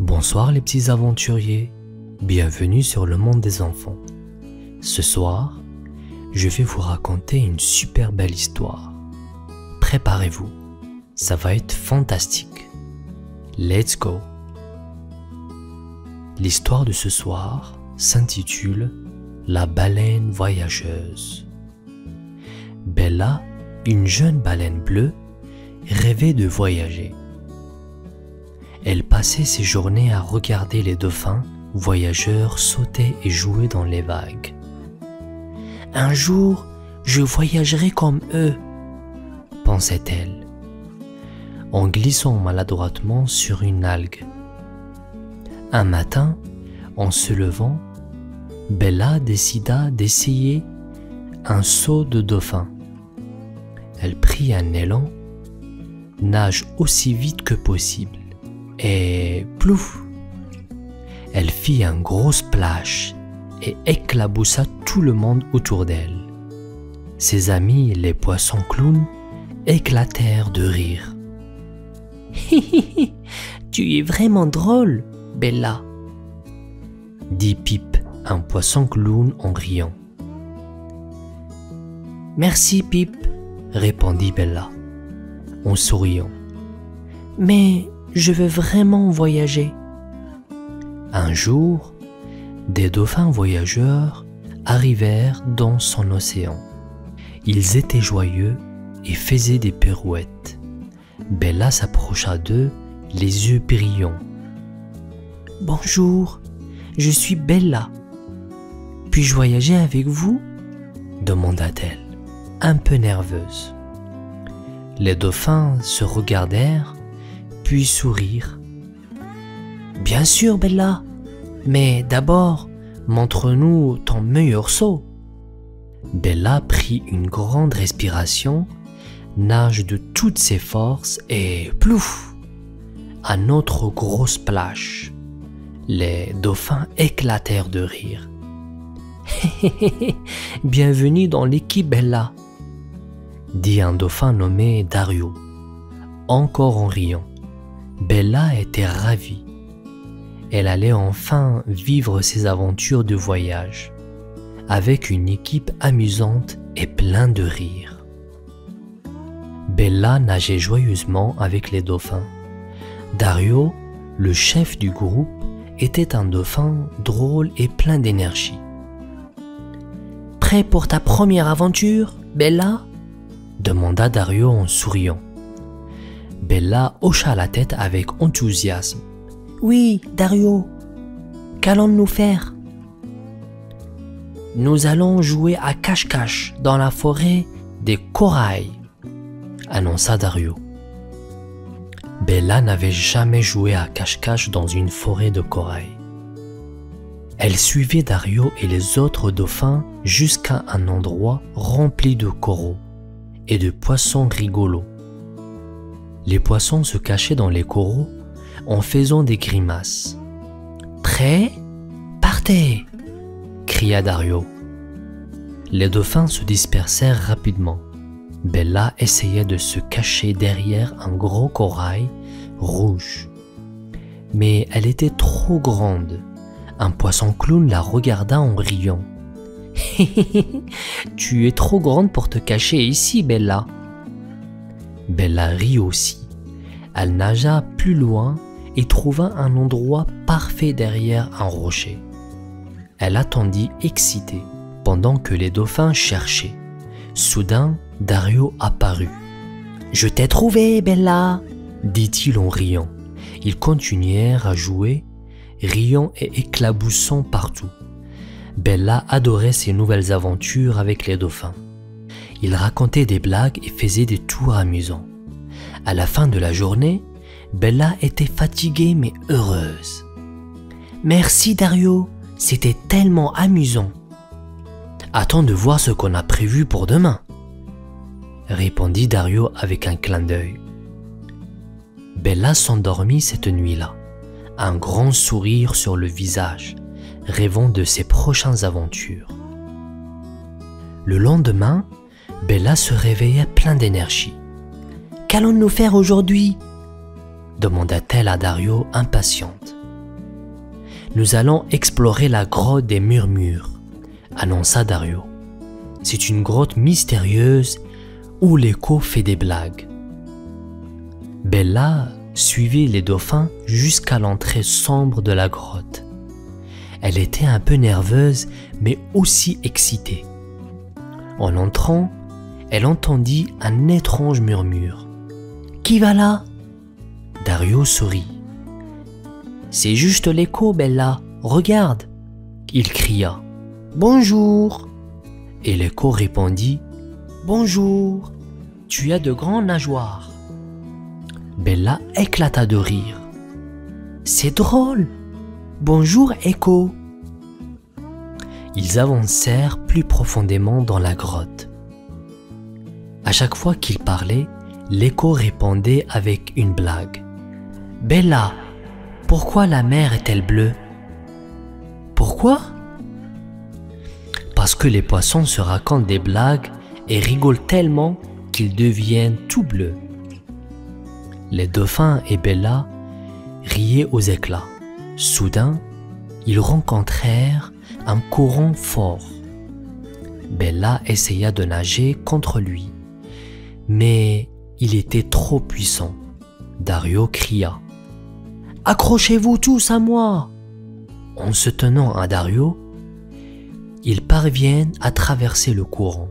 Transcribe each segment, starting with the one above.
Bonsoir les petits aventuriers, bienvenue sur le monde des enfants. Ce soir, je vais vous raconter une super belle histoire. Préparez-vous, ça va être fantastique. Let's go! L'histoire de ce soir s'intitule La baleine voyageuse. Bella, une jeune baleine bleue, rêvait de voyager. Elle passait ses journées à regarder les dauphins voyageurs sauter et jouer dans les vagues. Un jour, je voyagerai comme eux, pensait-elle, en glissant maladroitement sur une algue. Un matin, en se levant, Bella décida d'essayer un saut de dauphin. Elle prit un élan, nage aussi vite que possible, et plouf! Elle fit un gros splash et éclaboussa tout le monde autour d'elle. Ses amis, les poissons clowns, éclatèrent de rire. « Tu es vraiment drôle, Bella !» dit Pip, un poisson clown en riant. « Merci, Pip !» répondit Bella, en souriant. « Mais je veux vraiment voyager. » Un jour, des dauphins voyageurs arrivèrent dans son océan. Ils étaient joyeux et faisaient des pirouettes. Bella s'approcha d'eux, les yeux brillants. « Bonjour, je suis Bella. Puis-je voyager avec vous ?» demanda-t-elle, un peu nerveuse. Les dauphins se regardèrent, puis sourirent. « Bien sûr, Bella, mais d'abord, montre-nous ton meilleur saut. » Bella prit une grande respiration, nage de toutes ses forces et plouf! Un autre gros splash. Les dauphins éclatèrent de rire. « Bienvenue dans l'équipe, Bella, » dit un dauphin nommé Dario, encore en riant. Bella était ravie. Elle allait enfin vivre ses aventures de voyage, avec une équipe amusante et pleine de rire. Bella nageait joyeusement avec les dauphins. Dario, le chef du groupe, était un dauphin drôle et plein d'énergie. « Prêt pour ta première aventure, Bella ?» demanda Dario en souriant. Bella hocha la tête avec enthousiasme. « Oui, Dario, qu'allons-nous faire ?»« Nous allons jouer à cache-cache dans la forêt des corails, » annonça Dario. Bella n'avait jamais joué à cache-cache dans une forêt de corail. Elle suivait Dario et les autres dauphins jusqu'à un endroit rempli de coraux et de poissons rigolos. Les poissons se cachaient dans les coraux en faisant des grimaces. « Prêt ? Partez !» cria Dario. Les dauphins se dispersèrent rapidement. Bella essayait de se cacher derrière un gros corail rouge. Mais elle était trop grande. Un poisson clown la regarda en riant. « Tu es trop grande pour te cacher ici, Bella. » Bella rit aussi. Elle nagea plus loin et trouva un endroit parfait derrière un rocher. Elle attendit excitée pendant que les dauphins cherchaient. Soudain, Dario apparut. « Je t'ai trouvé, Bella !» dit-il en riant. Ils continuèrent à jouer, riant et éclaboussant partout. Bella adorait ses nouvelles aventures avec les dauphins. Ils racontaient des blagues et faisaient des tours amusants. À la fin de la journée, Bella était fatiguée mais heureuse. « Merci Dario, c'était tellement amusant. »« Attends de voir ce qu'on a prévu pour demain, » répondit Dario avec un clin d'œil. Bella s'endormit cette nuit-là, un grand sourire sur le visage, rêvant de ses prochaines aventures. Le lendemain, Bella se réveilla plein d'énergie. « Qu'allons-nous faire aujourd'hui ?» demanda-t-elle à Dario impatiente. Nous allons explorer la grotte des murmures, annonça Dario. C'est une grotte mystérieuse où l'écho fait des blagues. Bella suivit les dauphins jusqu'à l'entrée sombre de la grotte. Elle était un peu nerveuse, mais aussi excitée. En entrant, elle entendit un étrange murmure. « Qui va là ?» Dario sourit. « C'est juste l'écho, Bella, regarde !» Il cria. « Bonjour !» Et l'écho répondit. « Bonjour, tu as de grands nageoires. » Bella éclata de rire. « C'est drôle. Bonjour, écho. » Ils avancèrent plus profondément dans la grotte. À chaque fois qu'il parlait, l'écho répondait avec une blague. « Bella, pourquoi la mer est-elle bleue ?»« Pourquoi ?» Parce que les poissons se racontent des blagues et rigolent tellement qu'ils deviennent tout bleus. Les dauphins et Bella riaient aux éclats. Soudain, ils rencontrèrent un courant fort. Bella essaya de nager contre lui, mais il était trop puissant. Dario cria. « Accrochez-vous tous à moi !» En se tenant à Dario, ils parviennent à traverser le courant.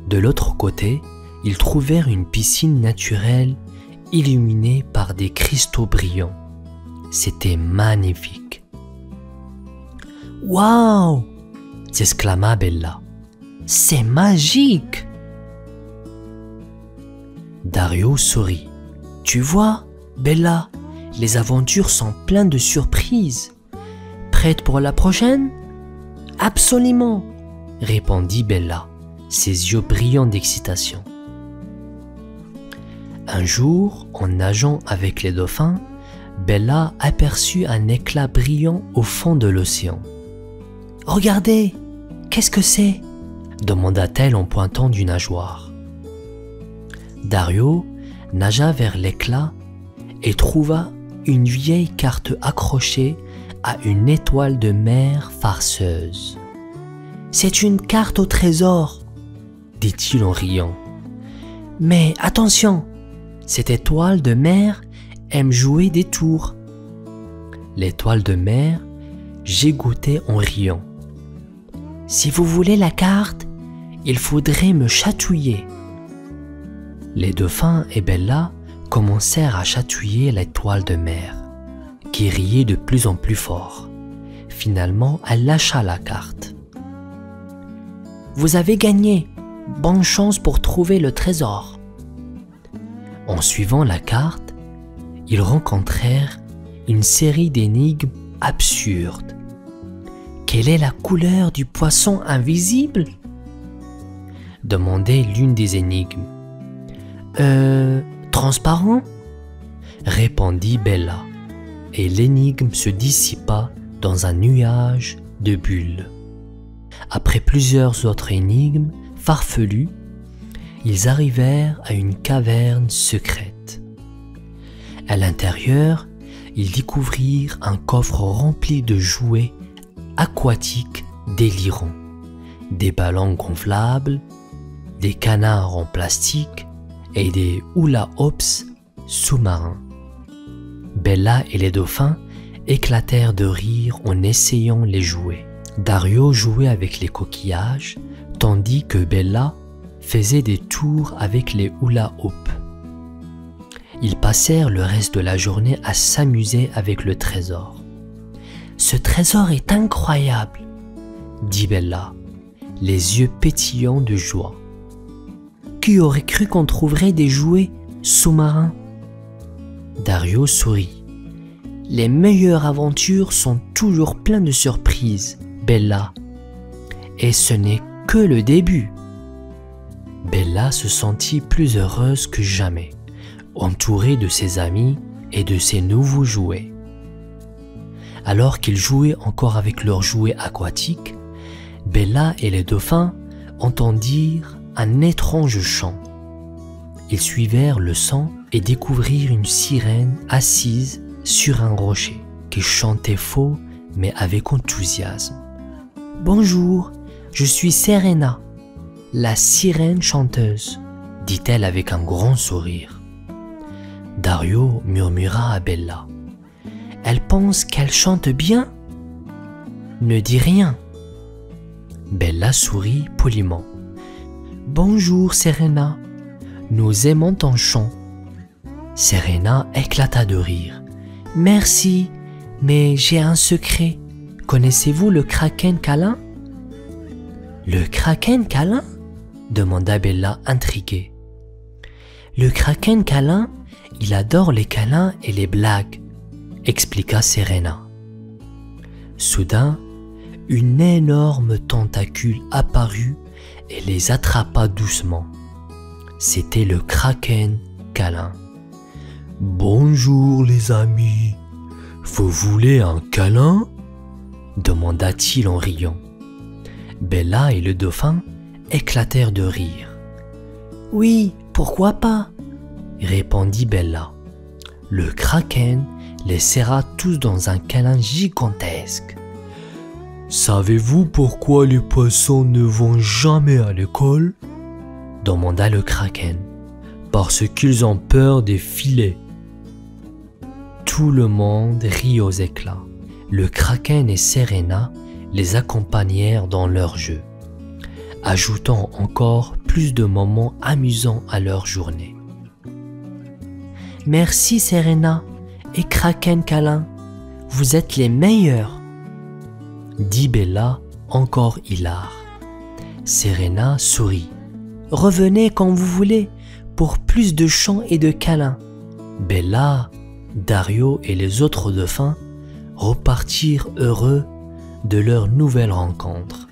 De l'autre côté, ils trouvèrent une piscine naturelle illuminée par des cristaux brillants. C'était magnifique. « Waouh !» s'exclama Bella. « C'est magique !» Dario sourit. « Tu vois, Bella, les aventures sont pleines de surprises. Prête pour la prochaine ? » « Absolument !» répondit Bella, ses yeux brillants d'excitation. Un jour, en nageant avec les dauphins, Bella aperçut un éclat brillant au fond de l'océan. « Regardez, qu'est-ce que c'est ?» demanda-t-elle en pointant du nageoire. Dario nagea vers l'éclat et trouva une vieille carte accrochée à une étoile de mer farceuse. « C'est une carte au trésor !» dit-il en riant. « Mais attention, cette étoile de mer aime jouer des tours. » L'étoile de mer gigotait en riant. « Si vous voulez la carte, il faudrait me chatouiller. » Les dauphins et Bella commencèrent à chatouiller l'étoile de mer, qui riait de plus en plus fort. Finalement, elle lâcha la carte. « Vous avez gagné. Bonne chance pour trouver le trésor. » En suivant la carte, ils rencontrèrent une série d'énigmes absurdes. Quelle est la couleur du poisson invisible ? Demandait l'une des énigmes. Transparent ? Répondit Bella, et l'énigme se dissipa dans un nuage de bulles. Après plusieurs autres énigmes farfelues, ils arrivèrent à une caverne secrète. À l'intérieur, ils découvrirent un coffre rempli de jouets aquatiques délirants, des ballons gonflables, des canards en plastique et des hula-hoops sous-marins. Bella et les dauphins éclatèrent de rire en essayant les jouets. Dario jouait avec les coquillages, tandis que Bella faisait des tours avec les hula-hoops. Ils passèrent le reste de la journée à s'amuser avec le trésor. « Ce trésor est incroyable !» dit Bella, les yeux pétillants de joie. « Qui aurait cru qu'on trouverait des jouets sous-marins ?» Dario sourit. « Les meilleures aventures sont toujours pleines de surprises, Bella. Et ce n'est que le début. » Bella se sentit plus heureuse que jamais, entourée de ses amis et de ses nouveaux jouets. Alors qu'ils jouaient encore avec leurs jouets aquatiques, Bella et les dauphins entendirent un étrange chant. Ils suivirent le son et découvrirent une sirène assise sur un rocher qui chantait faux mais avec enthousiasme. « Bonjour, je suis Serena, la sirène chanteuse, » dit-elle avec un grand sourire. Dario murmura à Bella. « Elle pense qu'elle chante bien ? Ne dis rien. » Bella sourit poliment. « Bonjour Serena, nous aimons ton chant. » Serena éclata de rire. « Merci, mais j'ai un secret. Connaissez-vous le kraken câlin ?»« Le kraken câlin ?» demanda Bella intriguée. « Le kraken câlin, il adore les câlins et les blagues, » expliqua Serena. Soudain, une énorme tentacule apparut et les attrapa doucement. C'était le kraken câlin. « Bonjour les amis, vous voulez un câlin ?» demanda-t-il en riant. Bella et le dauphin éclatèrent de rire. « Oui, pourquoi pas ?» répondit Bella. Le kraken les serra tous dans un câlin gigantesque. « Savez-vous pourquoi les poissons ne vont jamais à l'école ?» demanda le kraken. « Parce qu'ils ont peur des filets. » Tout le monde rit aux éclats. Le kraken et Serena les accompagnèrent dans leur jeu, ajoutant encore plus de moments amusants à leur journée. « Merci Serena et kraken câlin, vous êtes les meilleurs !» dit Bella, encore hilar. Serena sourit. « Revenez quand vous voulez pour plus de chants et de câlins. » Bella, Dario et les autres dauphins repartirent heureux de leur nouvelle rencontre.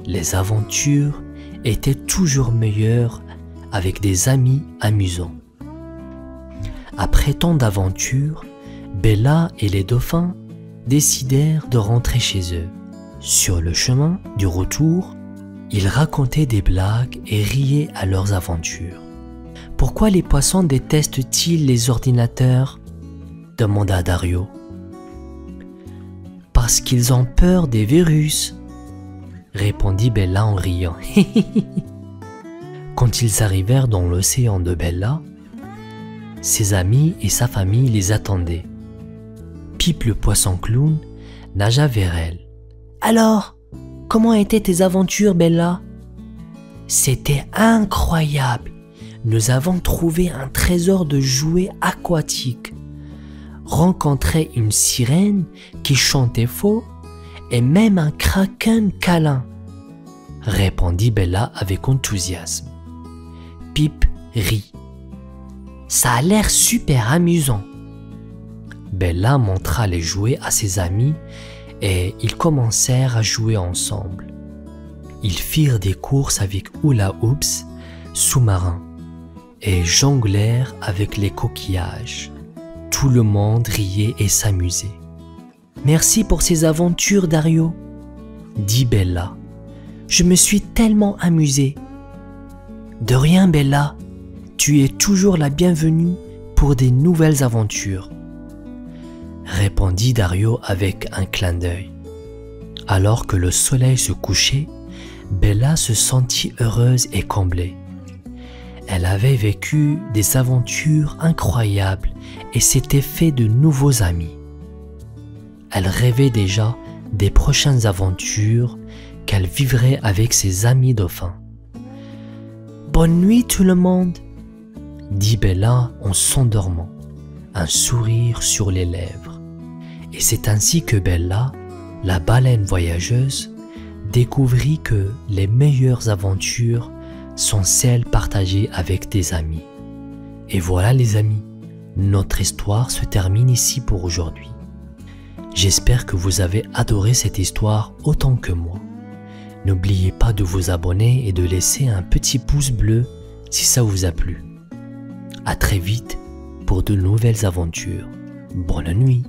Les aventures étaient toujours meilleures avec des amis amusants. Après tant d'aventures, Bella et les dauphins décidèrent de rentrer chez eux. Sur le chemin du retour, ils racontaient des blagues et riaient à leurs aventures. « Pourquoi les poissons détestent-ils les ordinateurs ?» demanda Dario. « Parce qu'ils ont peur des virus, » répondit Bella en riant. Quand ils arrivèrent dans l'océan de Bella, ses amis et sa famille les attendaient. Pipe le poisson clown nagea vers elle. « Alors, comment étaient tes aventures, Bella ?»« C'était incroyable. Nous avons trouvé un trésor de jouets aquatiques, rencontré une sirène qui chantait faux et même un kraken câlin, » répondit Bella avec enthousiasme. Pipe rit. « Ça a l'air super amusant. » Bella montra les jouets à ses amis et ils commencèrent à jouer ensemble. Ils firent des courses avec hula hoops sous-marins et jonglèrent avec les coquillages. Tout le monde riait et s'amusait. « Merci pour ces aventures, Dario, » dit Bella. « Je me suis tellement amusée. »« De rien, Bella, tu es toujours la bienvenue pour des nouvelles aventures, » répondit Dario avec un clin d'œil. Alors que le soleil se couchait, Bella se sentit heureuse et comblée. Elle avait vécu des aventures incroyables et s'était fait de nouveaux amis. Elle rêvait déjà des prochaines aventures qu'elle vivrait avec ses amis dauphins. « Bonne nuit tout le monde !» dit Bella en s'endormant, un sourire sur les lèvres. Et c'est ainsi que Bella, la baleine voyageuse, découvrit que les meilleures aventures sont celles partagées avec des amis. Et voilà les amis, notre histoire se termine ici pour aujourd'hui. J'espère que vous avez adoré cette histoire autant que moi. N'oubliez pas de vous abonner et de laisser un petit pouce bleu si ça vous a plu. À très vite pour de nouvelles aventures. Bonne nuit.